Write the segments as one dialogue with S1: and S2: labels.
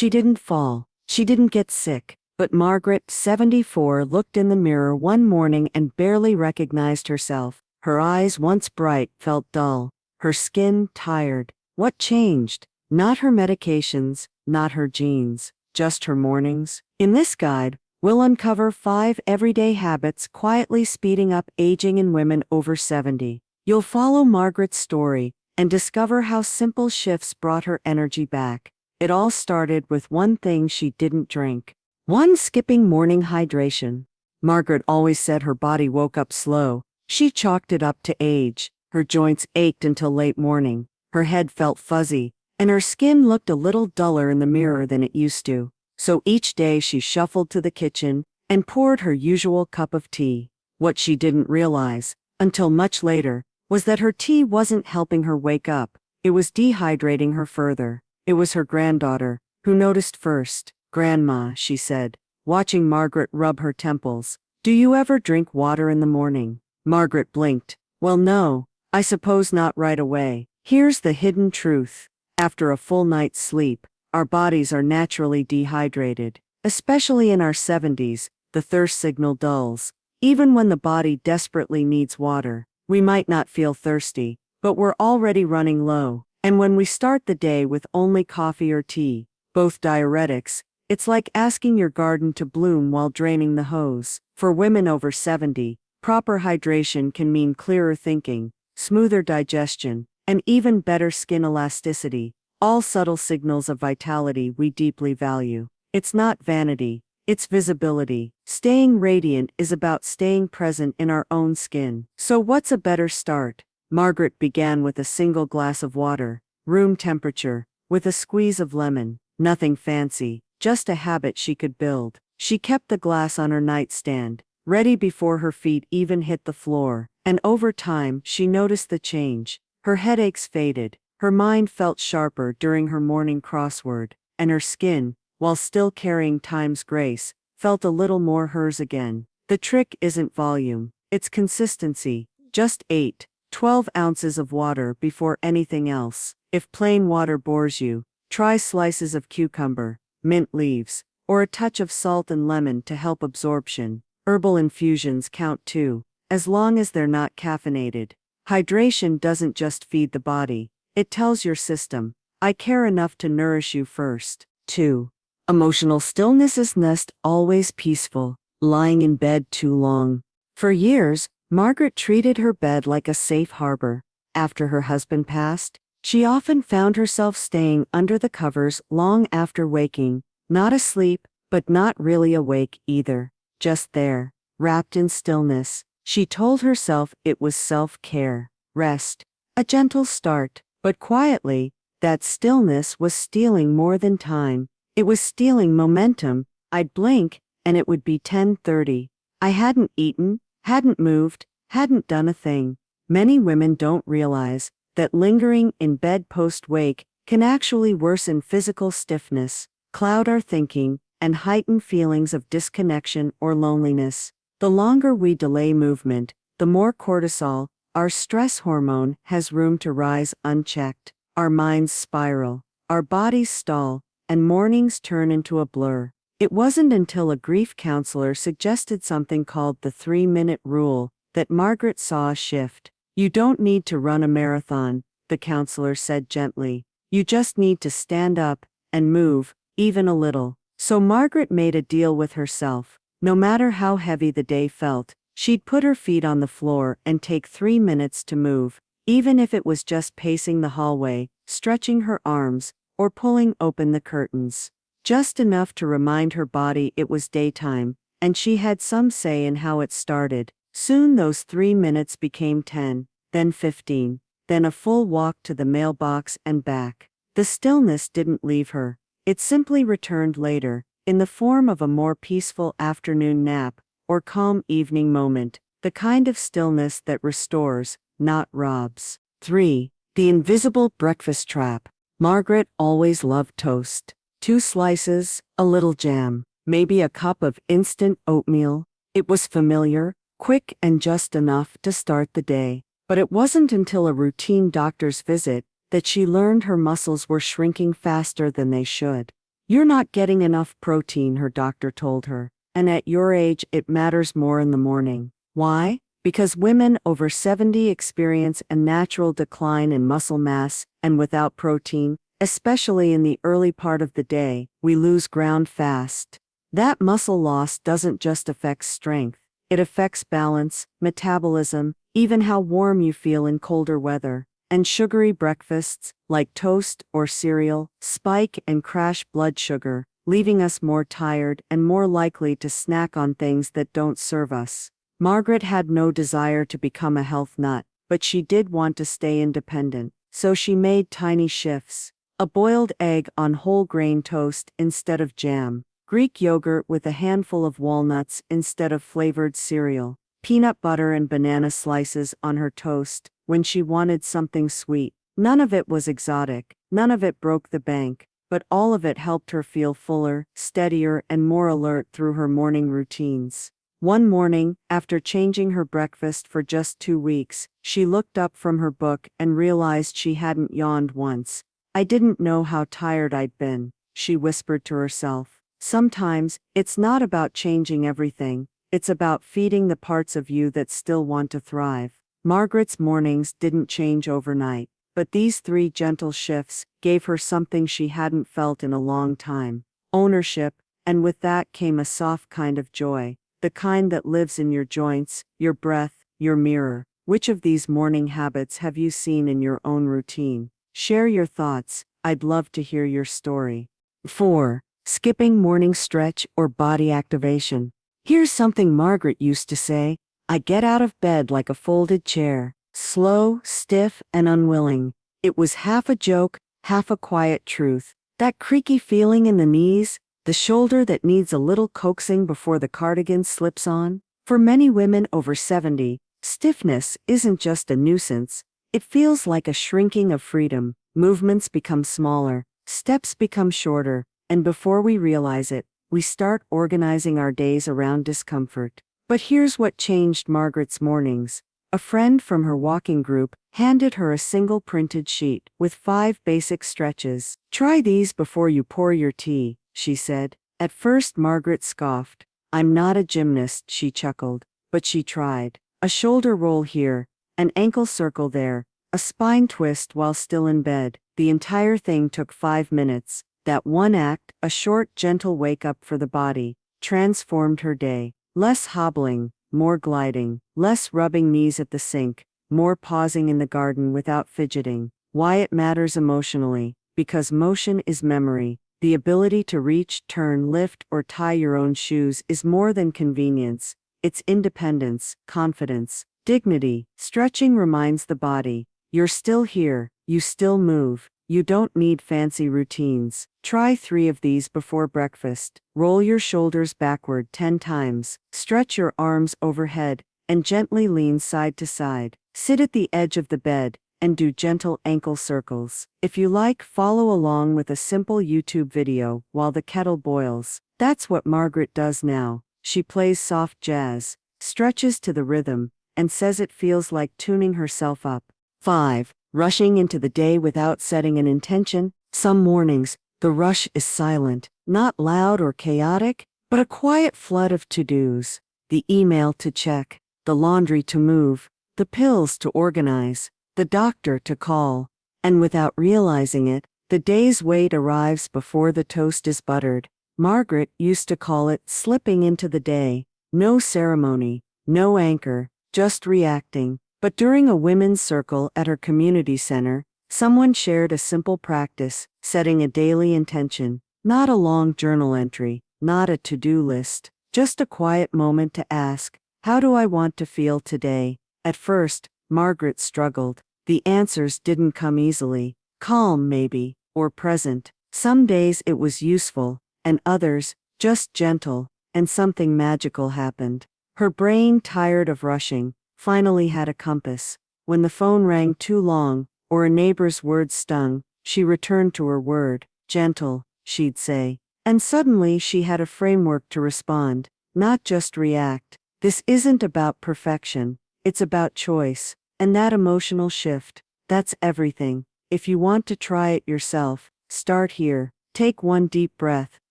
S1: She didn't fall. She didn't get sick. But Margaret, 74, looked in the mirror one morning and barely recognized herself. Her eyes, once bright, felt dull. Her skin, tired. What changed? Not her medications, not her genes, just her mornings. In this guide, we'll uncover 5 everyday habits quietly speeding up aging in women over 70. You'll follow Margaret's story and discover how simple shifts brought her energy back. It all started with one thing she didn't drink. One, skipping morning hydration. Margaret always said her body woke up slow. She chalked it up to age. Her joints ached until late morning. Her head felt fuzzy, and her skin looked a little duller in the mirror than it used to. So each day she shuffled to the kitchen and poured her usual cup of tea. What she didn't realize, until much later, was that her tea wasn't helping her wake up. It was dehydrating her further. It was her granddaughter who noticed first. "Grandma," she said, watching Margaret rub her temples, "do you ever drink water in the morning?" Margaret blinked. "Well, no, I suppose not right away." Here's the hidden truth. After a full night's sleep, our bodies are naturally dehydrated. Especially in our 70s, the thirst signal dulls. Even when the body desperately needs water, we might not feel thirsty, but we're already running low. And when we start the day with only coffee or tea, both diuretics, it's like asking your garden to bloom while draining the hose. For women over 70, proper hydration can mean clearer thinking, smoother digestion, and even better skin elasticity, all subtle signals of vitality we deeply value. It's not vanity, it's visibility. Staying radiant is about staying present in our own skin. So what's a better start? Margaret began with a single glass of water, room temperature, with a squeeze of lemon. Nothing fancy, just a habit she could build. She kept the glass on her nightstand, ready before her feet even hit the floor, and over time she noticed the change. Her headaches faded, her mind felt sharper during her morning crossword, and her skin, while still carrying time's grace, felt a little more hers again. The trick isn't volume, it's consistency. Just 8-12 ounces of water before anything else. If plain water bores you, try slices of cucumber, mint leaves, or a touch of salt and lemon to help absorption. Herbal infusions count too, as long as they're not caffeinated. Hydration doesn't just feed the body, it tells your system, I care enough to nourish you first. 2. Emotional stillness is not always peaceful. Lying in bed too long. For years, Margaret treated her bed like a safe harbor. After her husband passed, she often found herself staying under the covers long after waking, not asleep, but not really awake either. Just there, wrapped in stillness. She told herself it was self-care, rest, a gentle start. But quietly, that stillness was stealing more than time. It was stealing momentum. I'd blink, and it would be 10:30. I hadn't eaten, hadn't moved, hadn't done a thing. Many women don't realize that lingering in bed post-wake can actually worsen physical stiffness, cloud our thinking, and heighten feelings of disconnection or loneliness. The longer we delay movement, the more cortisol, our stress hormone, has room to rise unchecked. Our minds spiral, our bodies stall, and mornings turn into a blur. It wasn't until a grief counselor suggested something called the 3-minute rule that Margaret saw a shift. "You don't need to run a marathon," the counselor said gently. "You just need to stand up and move, even a little." So Margaret made a deal with herself. No matter how heavy the day felt, she'd put her feet on the floor and take 3 minutes to move, even if it was just pacing the hallway, stretching her arms, or pulling open the curtains. Just enough to remind her body it was daytime, and she had some say in how it started. Soon those 3 minutes became 10, then 15, then a full walk to the mailbox and back. The stillness didn't leave her. It simply returned later, in the form of a more peaceful afternoon nap, or calm evening moment, the kind of stillness that restores, not robs. 3. The invisible breakfast trap. Margaret always loved toast. 2 slices, a little jam, maybe a cup of instant oatmeal. It was familiar, quick, and just enough to start the day. But it wasn't until a routine doctor's visit that she learned her muscles were shrinking faster than they should. You're not getting enough protein, her doctor told her. And at your age, it matters more in the morning. Why? Because women over 70 experience a natural decline in muscle mass, and without protein, especially in the early part of the day, we lose ground fast. That muscle loss doesn't just affect strength, it affects balance, metabolism, even how warm you feel in colder weather. And sugary breakfasts, like toast or cereal, spike and crash blood sugar, leaving us more tired and more likely to snack on things that don't serve us. Margaret had no desire to become a health nut, but she did want to stay independent, so she made tiny shifts. A boiled egg on whole grain toast instead of jam, Greek yogurt with a handful of walnuts instead of flavored cereal, peanut butter and banana slices on her toast when she wanted something sweet. None of it was exotic, none of it broke the bank, but all of it helped her feel fuller, steadier, and more alert through her morning routines. One morning, after changing her breakfast for just 2 weeks, she looked up from her book and realized she hadn't yawned once. I didn't know how tired I'd been, she whispered to herself. Sometimes, it's not about changing everything, it's about feeding the parts of you that still want to thrive. Margaret's mornings didn't change overnight, but these 3 gentle shifts gave her something she hadn't felt in a long time: ownership, and with that came a soft kind of joy, the kind that lives in your joints, your breath, your mirror. Which of these morning habits have you seen in your own routine? Share your thoughts, I'd love to hear your story. 4. Skipping morning stretch or body activation. Here's something Margaret used to say: I get out of bed like a folded chair, slow, stiff, and unwilling. It was half a joke, half a quiet truth. That creaky feeling in the knees, the shoulder that needs a little coaxing before the cardigan slips on. For many women over 70, stiffness isn't just a nuisance, it feels like a shrinking of freedom. Movements become smaller, steps become shorter, and before we realize it, we start organizing our days around discomfort. But here's what changed Margaret's mornings. A friend from her walking group handed her a single printed sheet with 5 basic stretches. Try these before you pour your tea, she said. At first Margaret scoffed. I'm not a gymnast, she chuckled, but she tried. A shoulder roll here, an ankle circle there, a spine twist while still in bed. The entire thing took 5 minutes. That one act, a short, gentle wake-up for the body, transformed her day. Less hobbling, more gliding, less rubbing knees at the sink, more pausing in the garden without fidgeting. Why it matters emotionally: because motion is memory. The ability to reach, turn, lift, or tie your own shoes is more than convenience. It's independence, confidence, dignity. Stretching reminds the body, you're still here, you still move. You don't need fancy routines. Try 3 of these before breakfast. Roll your shoulders backward 10 times, stretch your arms overhead, and gently lean side to side. Sit at the edge of the bed, and do gentle ankle circles. If you like, follow along with a simple YouTube video while the kettle boils. That's what Margaret does now. She plays soft jazz, stretches to the rhythm, and says it feels like tuning herself up. 5. Rushing into the day without setting an intention. Some mornings, the rush is silent, not loud or chaotic, but a quiet flood of to-dos. The email to check, the laundry to move, the pills to organize, the doctor to call. And without realizing it, the day's weight arrives before the toast is buttered. Margaret used to call it slipping into the day. No ceremony, no anchor, just reacting. But during a women's circle at her community center, someone shared a simple practice: setting a daily intention. Not a long journal entry, not a to-do list, just a quiet moment to ask, how do I want to feel today? At first, Margaret struggled. The answers didn't come easily. Calm, maybe, or present. Some days it was useful, and others, just gentle, and something magical happened. Her brain, tired of rushing, finally had a compass. When the phone rang too long, or a neighbor's words stung, she returned to her word. Gentle, she'd say. And suddenly she had a framework to respond, not just react. This isn't about perfection, it's about choice. And that emotional shift, that's everything. If you want to try it yourself, start here. Take one deep breath.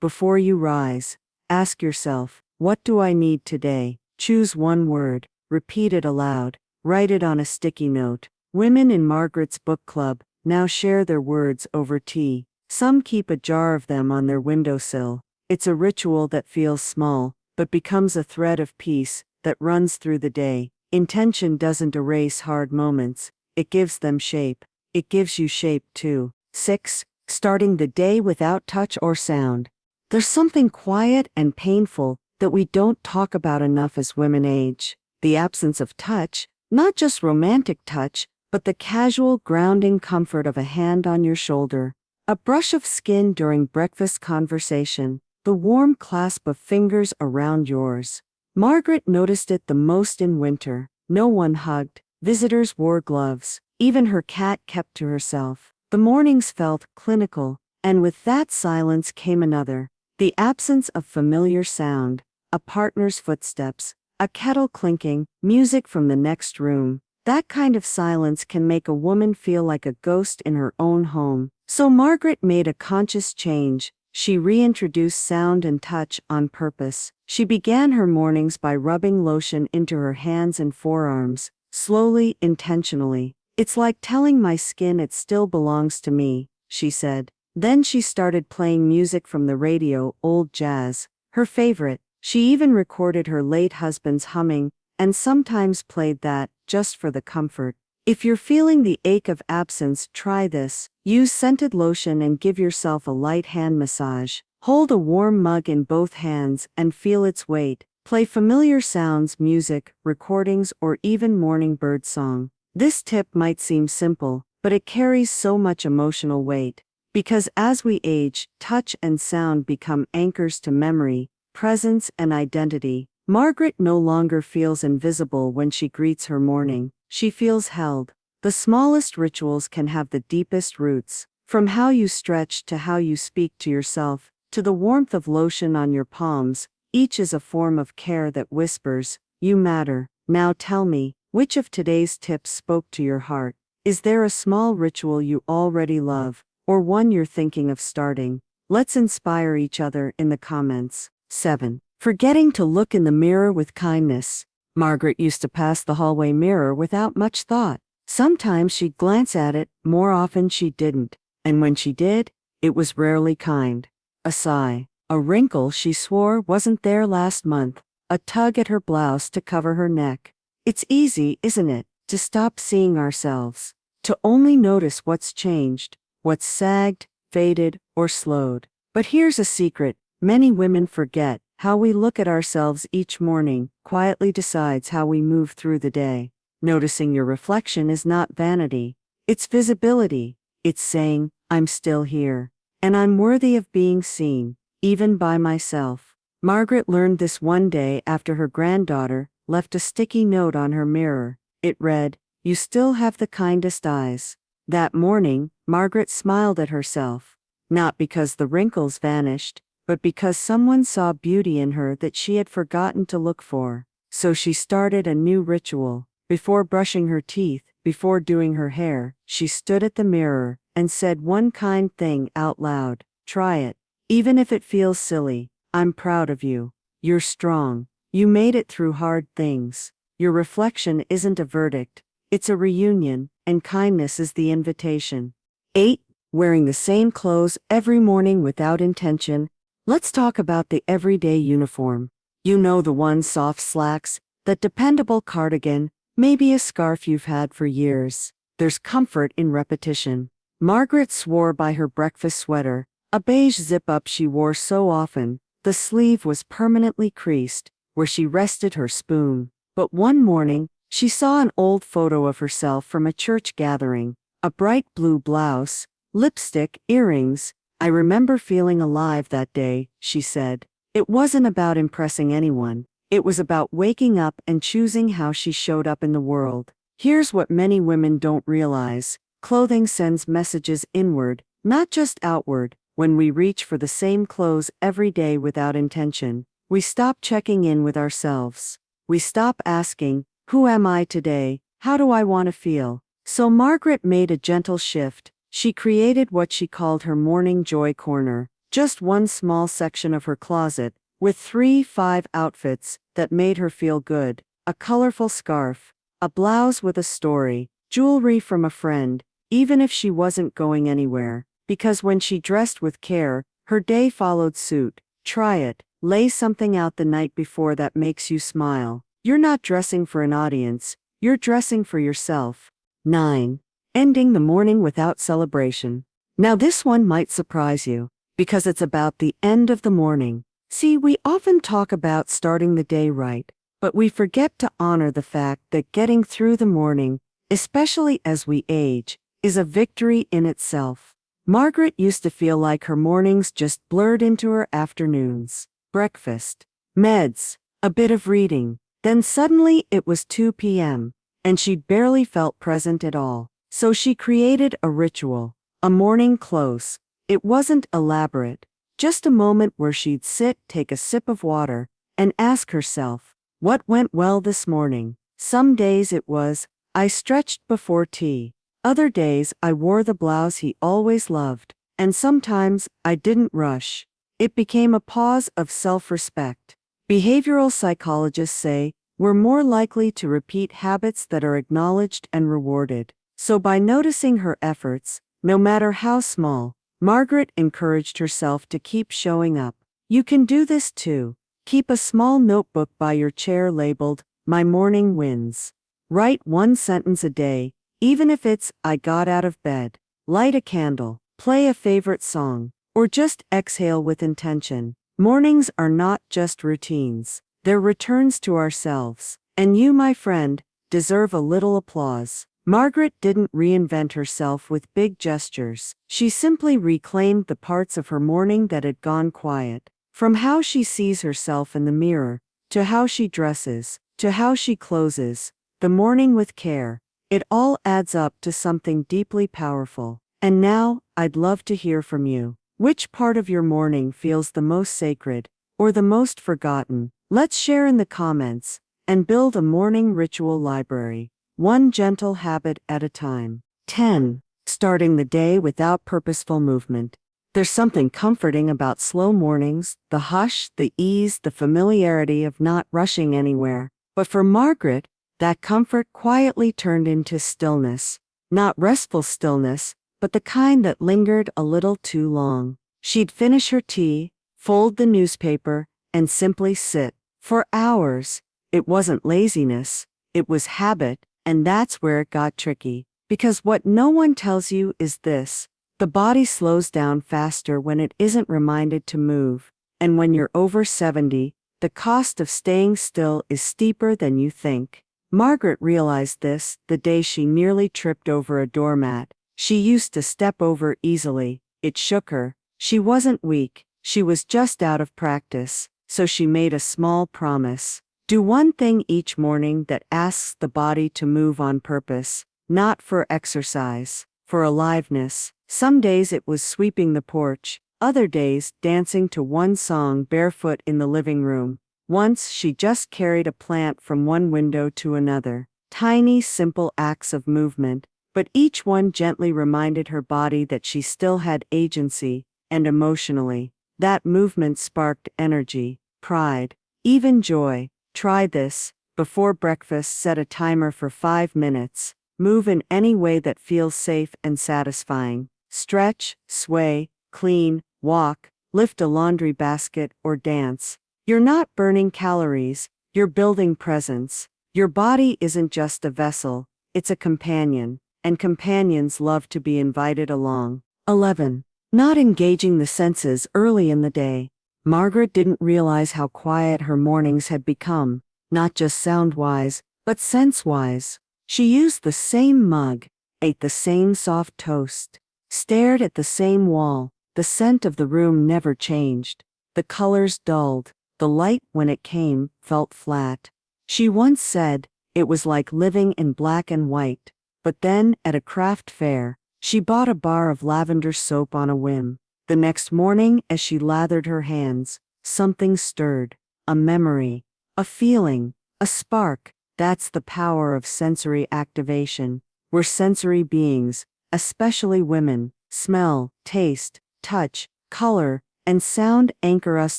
S1: Before you rise, ask yourself, what do I need today? Choose one word, repeat it aloud, write it on a sticky note. Women in Margaret's book club now share their words over tea. Some keep a jar of them on their windowsill. It's a ritual that feels small, but becomes a thread of peace that runs through the day. Intention doesn't erase hard moments, it gives them shape. It gives you shape too. 6. Starting the day without touch or sound. There's something quiet and painful that we don't talk about enough as women age. The absence of touch, not just romantic touch, but the casual grounding comfort of a hand on your shoulder, a brush of skin during breakfast conversation, the warm clasp of fingers around yours. Margaret noticed it the most in winter. No one hugged, visitors wore gloves, even her cat kept to herself. The mornings felt clinical, and with that silence came another. The absence of familiar sound, a partner's footsteps, a kettle clinking, music from the next room. That kind of silence can make a woman feel like a ghost in her own home. So Margaret made a conscious change. She reintroduced sound and touch on purpose. She began her mornings by rubbing lotion into her hands and forearms, slowly, intentionally. It's like telling my skin it still belongs to me, she said. Then she started playing music from the radio, old jazz, her favorite. She even recorded her late husband's humming, and sometimes played that, just for the comfort. If you're feeling the ache of absence, try this. Use scented lotion and give yourself a light hand massage. Hold a warm mug in both hands and feel its weight. Play familiar sounds, music, recordings, or even morning bird song. This tip might seem simple, but it carries so much emotional weight. Because as we age, touch and sound become anchors to memory, presence, and identity. Margaret no longer feels invisible when she greets her morning. She feels held. The smallest rituals can have the deepest roots. From how you stretch to how you speak to yourself, to the warmth of lotion on your palms, each is a form of care that whispers, "You matter." Now tell me, which of today's tips spoke to your heart? Is there a small ritual you already love, or one you're thinking of starting? Let's inspire each other in the comments. 7. Forgetting to look in the mirror with kindness. Margaret used to pass the hallway mirror without much thought. Sometimes she'd glance at it, more often she didn't. And when she did, it was rarely kind. A sigh, a wrinkle she swore wasn't there last month, a tug at her blouse to cover her neck. It's easy, isn't it, to stop seeing ourselves, to only notice what's changed, what's sagged, faded, or slowed. But here's a secret, many women forget. How we look at ourselves each morning quietly decides how we move through the day. Noticing your reflection is not vanity. It's visibility. It's saying, I'm still here. And I'm worthy of being seen, even by myself. Margaret learned this one day after her granddaughter left a sticky note on her mirror. It read, "You still have the kindest eyes." That morning, Margaret smiled at herself. Not because the wrinkles vanished, but because someone saw beauty in her that she had forgotten to look for. So she started a new ritual. Before brushing her teeth, before doing her hair, she stood at the mirror and said one kind thing out loud. Try it. Even if it feels silly. I'm proud of you. You're strong. You made it through hard things. Your reflection isn't a verdict. It's a reunion, and kindness is the invitation. 8. Wearing the same clothes every morning without intention. Let's talk about the everyday uniform. You know, the one, soft slacks, that dependable cardigan, maybe a scarf you've had for years. There's comfort in repetition. Margaret swore by her breakfast sweater, a beige zip-up she wore so often. The sleeve was permanently creased, where she rested her spoon. But one morning, she saw an old photo of herself from a church gathering. A bright blue blouse, lipstick, earrings. I remember feeling alive that day, she said. It wasn't about impressing anyone. It was about waking up and choosing how she showed up in the world. Here's what many women don't realize. Clothing sends messages inward, not just outward. When we reach for the same clothes every day without intention, we stop checking in with ourselves. We stop asking, who am I today? How do I want to feel? So Margaret made a gentle shift. She created what she called her morning joy corner, just one small section of her closet, with 3-5 outfits that made her feel good: a colorful scarf, a blouse with a story, jewelry from a friend, even if she wasn't going anywhere, because when she dressed with care, her day followed suit. Try it. Lay something out the night before that makes you smile. You're not dressing for an audience, you're dressing for yourself. 9. Ending the morning without celebration. Now this one might surprise you, because it's about the end of the morning. See, we often talk about starting the day right, but we forget to honor the fact that getting through the morning, especially as we age, is a victory in itself. Margaret used to feel like her mornings just blurred into her afternoons. Breakfast, meds, a bit of reading, then suddenly it was 2 p.m., and she barely felt present at all. So she created a ritual, a morning close. It wasn't elaborate, just a moment where she'd sit, take a sip of water, and ask herself, what went well this morning? Some days it was, I stretched before tea. Other days I wore the blouse he always loved, and sometimes I didn't rush. It became a pause of self-respect. Behavioral psychologists say we're more likely to repeat habits that are acknowledged and rewarded. So by noticing her efforts, no matter how small, Margaret encouraged herself to keep showing up. You can do this too. Keep a small notebook by your chair labeled, My Morning Wins. Write one sentence a day, even if it's, I got out of bed. Light a candle, play a favorite song, or just exhale with intention. Mornings are not just routines, they're returns to ourselves. And you, my friend, deserve a little applause. Margaret didn't reinvent herself with big gestures. She simply reclaimed the parts of her morning that had gone quiet. From how she sees herself in the mirror, to how she dresses, to how she closes the morning with care. It all adds up to something deeply powerful. And now, I'd love to hear from you. Which part of your morning feels the most sacred, or the most forgotten? Let's share in the comments, and build a morning ritual library, one gentle habit at a time. 10. Starting the day without purposeful movement. There's something comforting about slow mornings, the hush, the ease, the familiarity of not rushing anywhere. But for Margaret, that comfort quietly turned into stillness. Not restful stillness, but the kind that lingered a little too long. She'd finish her tea, fold the newspaper, and simply sit. For hours. It wasn't laziness, it was habit, and that's where it got tricky. Because what no one tells you is this: the body slows down faster when it isn't reminded to move. And when you're over 70, the cost of staying still is steeper than you think. Margaret realized this the day she nearly tripped over a doormat. She used to step over easily. It shook her. She wasn't weak, she was just out of practice. So she made a small promise. Do one thing each morning that asks the body to move on purpose, not for exercise, for aliveness. Some days it was sweeping the porch, other days dancing to one song barefoot in the living room. Once she just carried a plant from one window to another. Tiny, simple acts of movement, but each one gently reminded her body that she still had agency, and emotionally, that movement sparked energy, pride, even joy. Try this. Before breakfast, set a timer for 5 minutes. Move in any way that feels safe and satisfying. Stretch, sway, clean, walk, lift a laundry basket, or dance. You're not burning calories, you're building presence. Your body isn't just a vessel, it's a companion, and companions love to be invited along. 11. Not engaging the senses early in the day. Margaret didn't realize how quiet her mornings had become, not just sound-wise, but sense-wise. She used the same mug, ate the same soft toast, stared at the same wall. The scent of the room never changed. The colors dulled. The light, when it came, felt flat. She once said, it was like living in black and white. But then, at a craft fair, she bought a bar of lavender soap on a whim. The next morning, as she lathered her hands, something stirred. A memory, a feeling, a spark. That's the power of sensory activation. We're sensory beings, especially women. Smell, taste, touch, color, and sound anchor us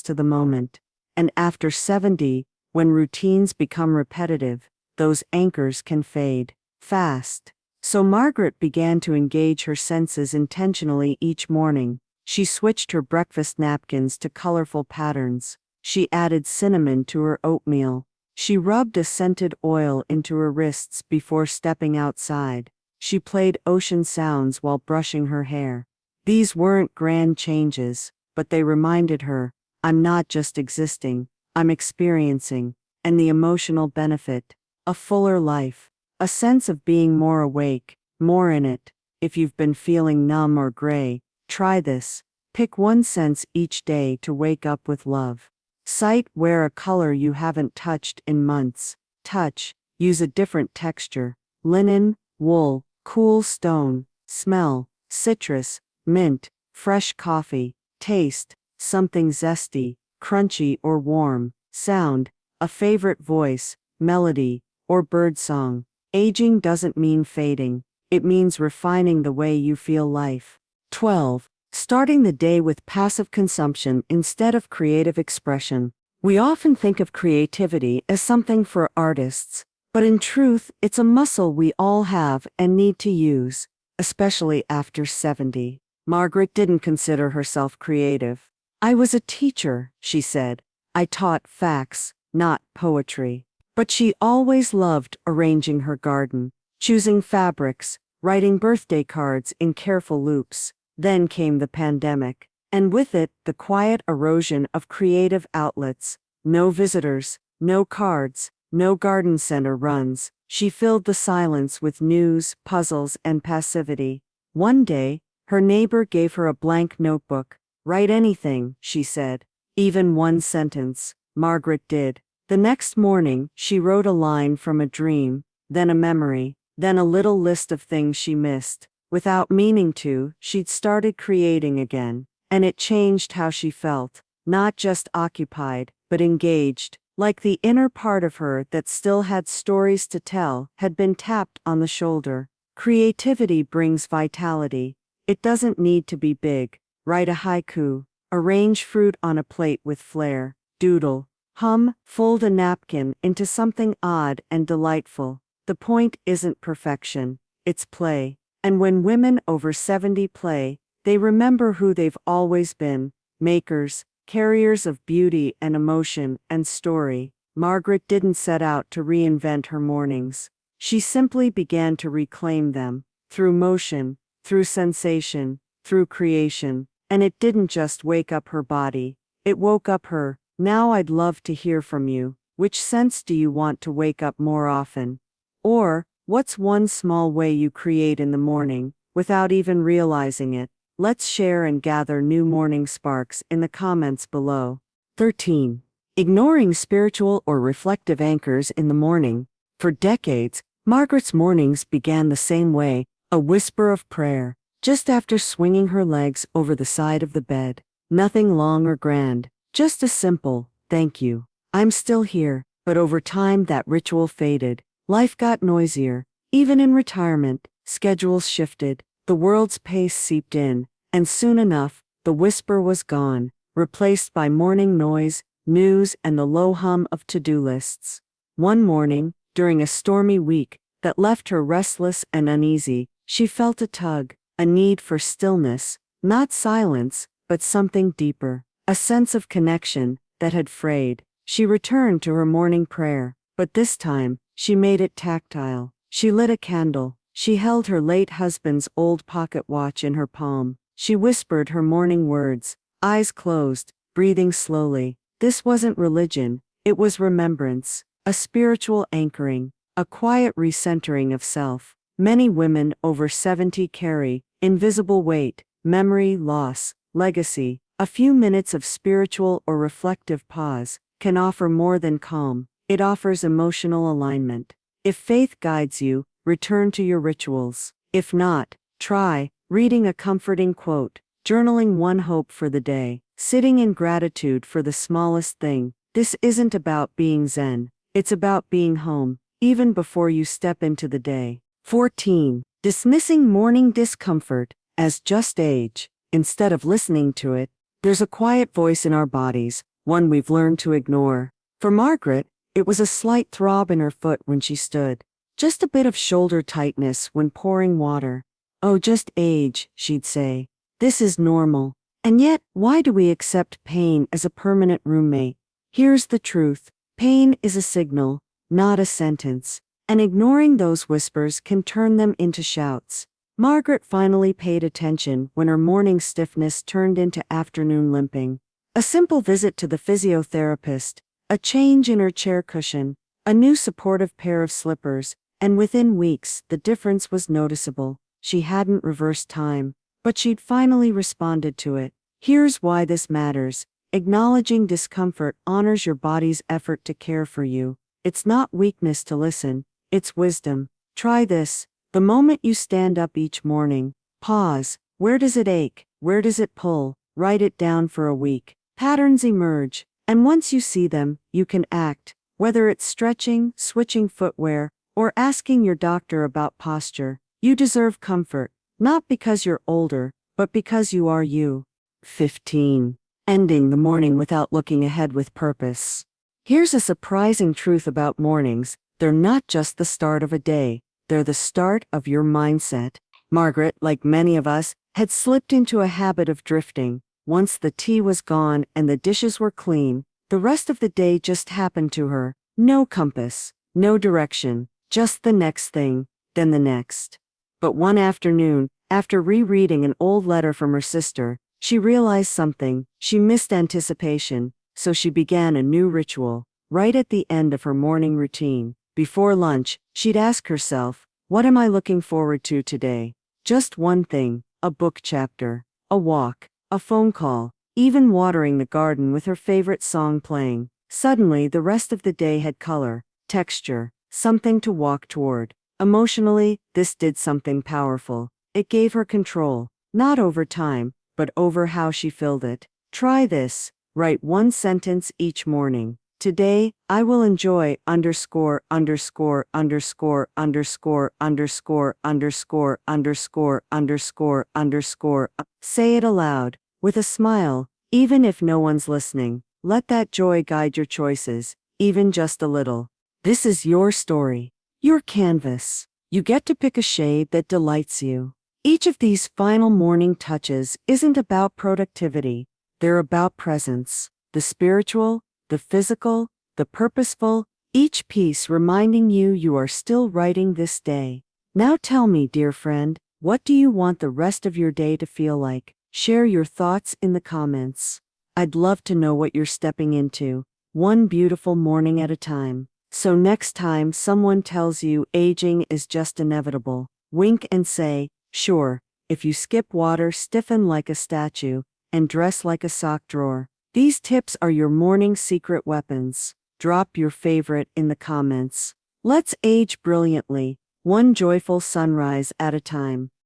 S1: to the moment. And after 70, when routines become repetitive, those anchors can fade fast. So Margaret began to engage her senses intentionally each morning. She switched her breakfast napkins to colorful patterns. She added cinnamon to her oatmeal. She rubbed a scented oil into her wrists before stepping outside. She played ocean sounds while brushing her hair. These weren't grand changes, but they reminded her, I'm not just existing, I'm experiencing, and the emotional benefit, a fuller life, a sense of being more awake, more in it. If you've been feeling numb or gray, try this. Pick one sense each day to wake up with love. Sight, wear a color you haven't touched in months. Touch, use a different texture. Linen, wool, cool stone. Smell, citrus, mint, fresh coffee. Taste, something zesty, crunchy or warm. Sound, a favorite voice, melody, or birdsong. Aging doesn't mean fading. It means refining the way you feel life. 12. Starting the day with passive consumption instead of creative expression. We often think of creativity as something for artists, but in truth, it's a muscle we all have and need to use, especially after 70. Margaret didn't consider herself creative. I was a teacher, she said. I taught facts, not poetry. But she always loved arranging her garden, choosing fabrics, writing birthday cards in careful loops. Then came the pandemic, and with it, the quiet erosion of creative outlets. No visitors, no cards, no garden center runs. She filled the silence with news, puzzles, and passivity. One day, her neighbor gave her a blank notebook. Write anything, she said. Even one sentence. Margaret did. The next morning, she wrote a line from a dream, then a memory, then a little list of things she missed. Without meaning to, she'd started creating again, and it changed how she felt, not just occupied, but engaged, like the inner part of her that still had stories to tell had been tapped on the shoulder. Creativity brings vitality. It doesn't need to be big. Write a haiku, arrange fruit on a plate with flair, doodle, hum, fold a napkin into something odd and delightful. The point isn't perfection, it's play. And when women over 70 play, they remember who they've always been, makers, carriers of beauty and emotion and story. Margaret didn't set out to reinvent her mornings. She simply began to reclaim them, through motion, through sensation, through creation. And it didn't just wake up her body, it woke up her. Now I'd love to hear from you. Which sense do you want to wake up more often? Or, what's one small way you create in the morning, without even realizing it? Let's share and gather new morning sparks in the comments below. 13. Ignoring spiritual or reflective anchors in the morning. For decades, Margaret's mornings began the same way, a whisper of prayer, just after swinging her legs over the side of the bed. Nothing long or grand, just a simple, thank you. I'm still here. But over time that ritual faded. Life got noisier. Even in retirement, schedules shifted, the world's pace seeped in, and soon enough, the whisper was gone, replaced by morning noise, news, and the low hum of to-do lists. One morning, during a stormy week that left her restless and uneasy, she felt a tug, a need for stillness, not silence, but something deeper, a sense of connection that had frayed. She returned to her morning prayer, but this time, she made it tactile. She lit a candle. She held her late husband's old pocket watch in her palm. She whispered her morning words, eyes closed, breathing slowly. This wasn't religion, it was remembrance, a spiritual anchoring, a quiet recentering of self. Many women over 70 carry invisible weight, memory loss, legacy. A few minutes of spiritual or reflective pause can offer more than calm. It offers emotional alignment. If faith guides you, return to your rituals. If not, try reading a comforting quote, journaling one hope for the day, sitting in gratitude for the smallest thing. This isn't about being zen, it's about being home, even before you step into the day. 14. Dismissing morning discomfort as just age, instead of listening to it, there's a quiet voice in our bodies, one we've learned to ignore. For Margaret, it was a slight throb in her foot when she stood. Just a bit of shoulder tightness when pouring water. Oh, just age, she'd say. This is normal. And yet, why do we accept pain as a permanent roommate? Here's the truth. Pain is a signal, not a sentence. And ignoring those whispers can turn them into shouts. Margaret finally paid attention when her morning stiffness turned into afternoon limping. A simple visit to the physiotherapist, a change in her chair cushion, a new supportive pair of slippers, and within weeks the difference was noticeable. She hadn't reversed time, but she'd finally responded to it. Here's why this matters. Acknowledging discomfort honors your body's effort to care for you. It's not weakness to listen, it's wisdom. Try this. The moment you stand up each morning, pause. Where does it ache? Where does it pull? Write it down for a week. Patterns emerge, and once you see them, you can act. Whether it's stretching, switching footwear, or asking your doctor about posture, you deserve comfort, not because you're older, but because you are you. 15. Ending the morning without looking ahead with purpose. Here's a surprising truth about mornings. They're not just the start of a day, they're the start of your mindset. Margaret, like many of us, had slipped into a habit of drifting. Once the tea was gone and the dishes were clean, the rest of the day just happened to her. No compass, no direction, just the next thing, then the next. But one afternoon, after rereading an old letter from her sister, she realized something. She missed anticipation, so she began a new ritual. Right at the end of her morning routine, before lunch, she'd ask herself, what am I looking forward to today? Just one thing, a book chapter, a walk, a phone call, even watering the garden with her favorite song playing. Suddenly, the rest of the day had color, texture, something to walk toward. Emotionally, this did something powerful. It gave her control, not over time, but over how she filled it. Try this. Write one sentence each morning. Today, I will enjoy underscore underscore underscore underscore underscore underscore underscore underscore underscore. Say it aloud, with a smile, even if no one's listening. Let that joy guide your choices, even just a little. This is your story, your canvas. You get to pick a shade that delights you. Each of these final morning touches isn't about productivity, they're about presence. The spiritual, the physical, the purposeful, each piece reminding you you are still writing this day. Now tell me, dear friend, what do you want the rest of your day to feel like? Share your thoughts in the comments. I'd love to know what you're stepping into, one beautiful morning at a time. So next time someone tells you aging is just inevitable, wink and say, sure, if you skip water, stiffen like a statue, and dress like a sock drawer. These tips are your morning secret weapons. Drop your favorite in the comments. Let's age brilliantly, one joyful sunrise at a time.